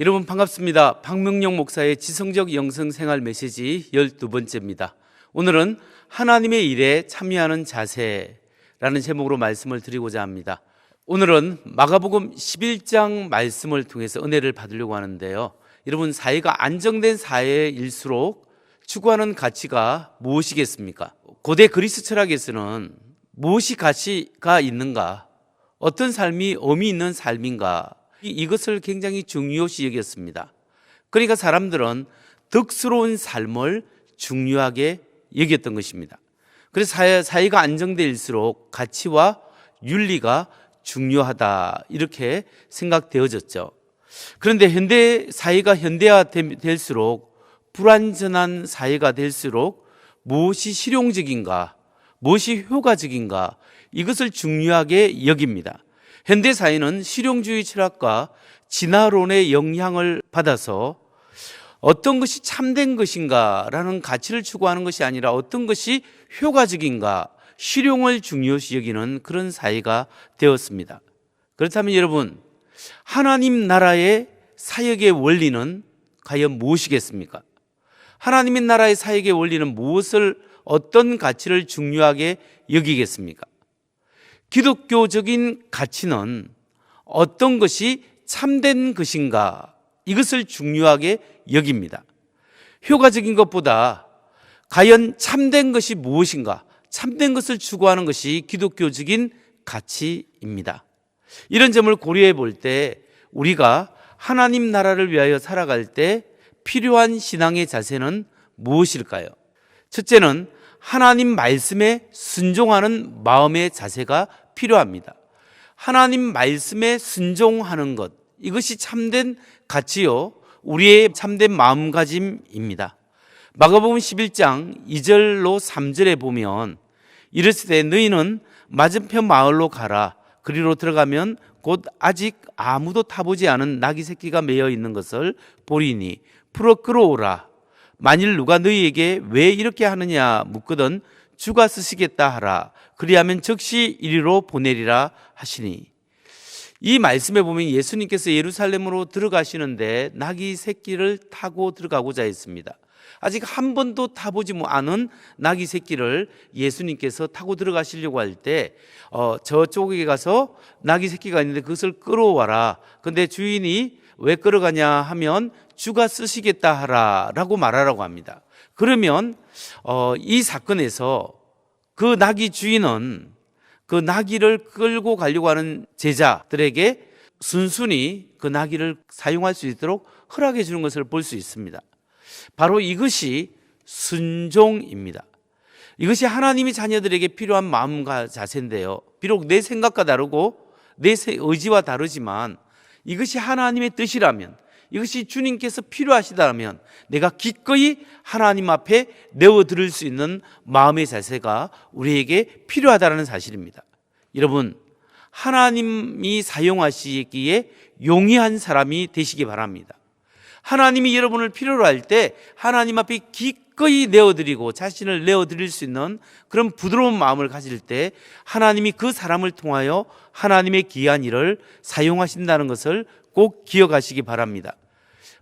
여러분 반갑습니다. 박명영 목사의 지성적 영성생활 메시지 12번째입니다. 오늘은 하나님의 일에 참여하는 자세라는 제목으로 말씀을 드리고자 합니다. 오늘은 마가복음 11장 말씀을 통해서 은혜를 받으려고 하는데요. 여러분, 사회가 안정된 사회일수록 추구하는 가치가 무엇이겠습니까? 고대 그리스 철학에서는 무엇이 가치가 있는가? 어떤 삶이 의미 있는 삶인가? 이것을 굉장히 중요시 여겼습니다. 그러니까 사람들은 덕스러운 삶을 중요하게 여겼던 것입니다. 그래서 사회가 안정될수록 가치와 윤리가 중요하다, 이렇게 생각되어졌죠. 그런데 현대 사회가 현대화될수록, 불완전한 사회가 될수록 무엇이 실용적인가, 무엇이 효과적인가, 이것을 중요하게 여깁니다. 현대 사회는 실용주의 철학과 진화론의 영향을 받아서 어떤 것이 참된 것인가라는 가치를 추구하는 것이 아니라 어떤 것이 효과적인가, 실용을 중요시 여기는 그런 사회가 되었습니다. 그렇다면 여러분, 하나님 나라의 사역의 원리는 과연 무엇이겠습니까? 하나님의 나라의 사역의 원리는 무엇을, 어떤 가치를 중요하게 여기겠습니까? 기독교적인 가치는 어떤 것이 참된 것인가, 이것을 중요하게 여깁니다. 효과적인 것보다 과연 참된 것이 무엇인가, 참된 것을 추구하는 것이 기독교적인 가치입니다. 이런 점을 고려해 볼 때 우리가 하나님 나라를 위하여 살아갈 때 필요한 신앙의 자세는 무엇일까요? 첫째는 하나님 말씀에 순종하는 마음의 자세가 필요합니다. 하나님 말씀에 순종하는 것, 이것이 참된 가치요, 우리의 참된 마음가짐입니다. 마가복음 11장 2절로 3절에 보면 이르시되 너희는 맞은편 마을로 가라. 그리로 들어가면 곧 아직 아무도 타보지 않은 나귀 새끼가 매여 있는 것을 보리니 풀어 끌어오라. 만일 누가 너희에게 왜 이렇게 하느냐 묻거든 주가 쓰시겠다 하라. 그리하면 즉시 이리로 보내리라 하시니. 이 말씀에 보면 예수님께서 예루살렘으로 들어가시는데 나귀 새끼를 타고 들어가고자 했습니다. 아직 한 번도 타보지 않은 나귀 새끼를 예수님께서 타고 들어가시려고 할 때 저쪽에 가서 나귀 새끼가 있는데 그것을 끌어와라. 근데 주인이 왜 끌어가냐 하면 주가 쓰시겠다 하라 라고 말하라고 합니다. 그러면 이 사건에서 그 나귀 주인은 그 나귀를 끌고 가려고 하는 제자들에게 순순히 그 나귀를 사용할 수 있도록 허락해 주는 것을 볼 수 있습니다. 바로 이것이 순종입니다. 이것이 하나님이 자녀들에게 필요한 마음과 자세인데요, 비록 내 생각과 다르고 내 의지와 다르지만 이것이 하나님의 뜻이라면, 이것이 주님께서 필요하시다면 내가 기꺼이 하나님 앞에 내어드릴 수 있는 마음의 자세가 우리에게 필요하다는 사실입니다. 여러분, 하나님이 사용하시기에 용이한 사람이 되시기 바랍니다. 하나님이 여러분을 필요로 할 때 하나님 앞에 기꺼이 내어드리고 자신을 내어드릴 수 있는 그런 부드러운 마음을 가질 때 하나님이 그 사람을 통하여 하나님의 귀한 일을 사용하신다는 것을 꼭 기억하시기 바랍니다.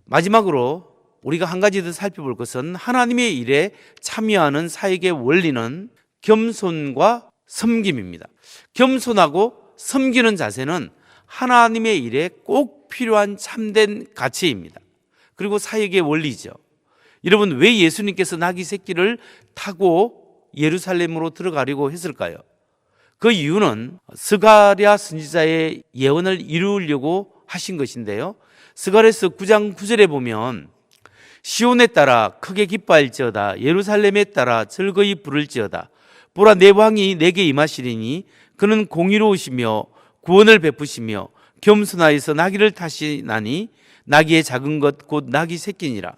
마지막으로 우리가 한 가지 더 살펴볼 것은 하나님의 일에 참여하는 사역의 원리는 겸손과 섬김입니다. 겸손하고 섬기는 자세는 하나님의 일에 꼭 필요한 참된 가치입니다. 그리고 사역의 원리죠. 여러분, 왜 예수님께서 나귀 새끼를 타고 예루살렘으로 들어가려고 했을까요? 그 이유는 스가랴 선지자의 예언을 이루려고 하신 것인데요, 스가랴서 9장 9절에 보면 시온에 따라 크게 기뻐할지어다, 예루살렘에 따라 즐거이 부를지어다. 보라, 내 왕이 내게 임하시리니 그는 공의로우시며 구원을 베푸시며 겸손하여서 나귀를 타시나니 나귀의 작은 것 곧 나귀 새끼니라.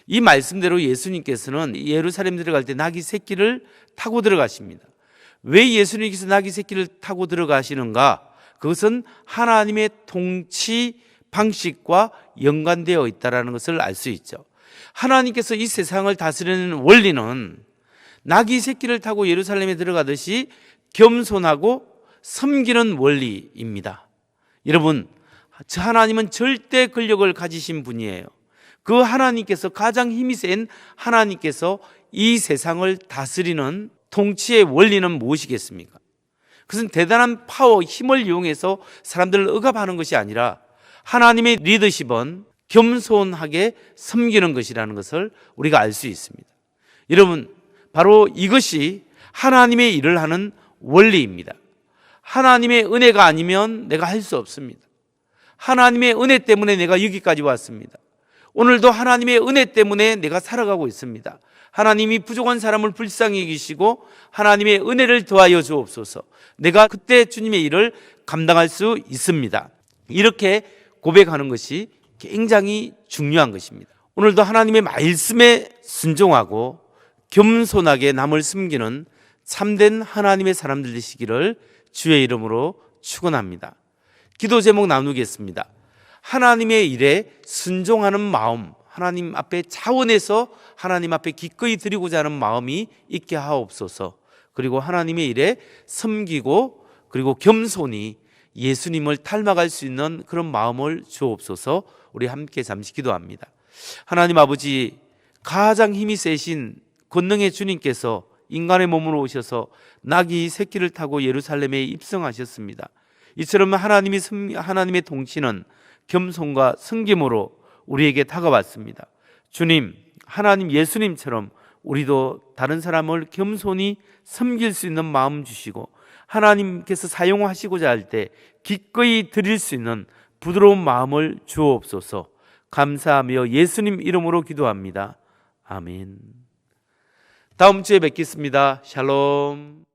이 말씀대로 예수님께서는 예루살렘 들어갈 때 나귀 새끼를 타고 들어가십니다. 왜 예수님께서 나귀 새끼를 타고 들어가시는가? 그것은 하나님의 통치 방식과 연관되어 있다는 것을 알 수 있죠. 하나님께서 이 세상을 다스리는 원리는 나귀 새끼를 타고 예루살렘에 들어가듯이 겸손하고 섬기는 원리입니다. 여러분, 저 하나님은 절대 권력을 가지신 분이에요. 그 하나님께서, 가장 힘이 센 하나님께서 이 세상을 다스리는 통치의 원리는 무엇이겠습니까? 그것은 대단한 파워, 힘을 이용해서 사람들을 억압하는 것이 아니라 하나님의 리더십은 겸손하게 섬기는 것이라는 것을 우리가 알 수 있습니다. 여러분, 바로 이것이 하나님의 일을 하는 원리입니다. 하나님의 은혜가 아니면 내가 할 수 없습니다. 하나님의 은혜 때문에 내가 여기까지 왔습니다. 오늘도 하나님의 은혜 때문에 내가 살아가고 있습니다. 하나님이 부족한 사람을 불쌍히 여기시고 하나님의 은혜를 더하여 주옵소서. 내가 그때 주님의 일을 감당할 수 있습니다. 이렇게 고백하는 것이 굉장히 중요한 것입니다. 오늘도 하나님의 말씀에 순종하고 겸손하게 남을 섬기는 참된 하나님의 사람들 되시기를 주의 이름으로 축원합니다. 기도 제목 나누겠습니다. 하나님의 일에 순종하는 마음, 하나님 앞에 차원에서 하나님 앞에 기꺼이 드리고자 하는 마음이 있게 하옵소서. 그리고 하나님의 일에 섬기고 그리고 겸손히 예수님을 닮아갈 수 있는 그런 마음을 주옵소서. 우리 함께 잠시 기도합니다. 하나님 아버지, 가장 힘이 세신 권능의 주님께서 인간의 몸으로 오셔서 나귀 새끼를 타고 예루살렘에 입성하셨습니다. 이처럼 하나님의 통치는 겸손과 섬김으로 우리에게 다가왔습니다. 주님, 하나님 예수님처럼 우리도 다른 사람을 겸손히 섬길 수 있는 마음 주시고 하나님께서 사용하시고자 할 때 기꺼이 드릴 수 있는 부드러운 마음을 주옵소서. 감사하며 예수님 이름으로 기도합니다. 아멘. 다음 주에 뵙겠습니다. 샬롬.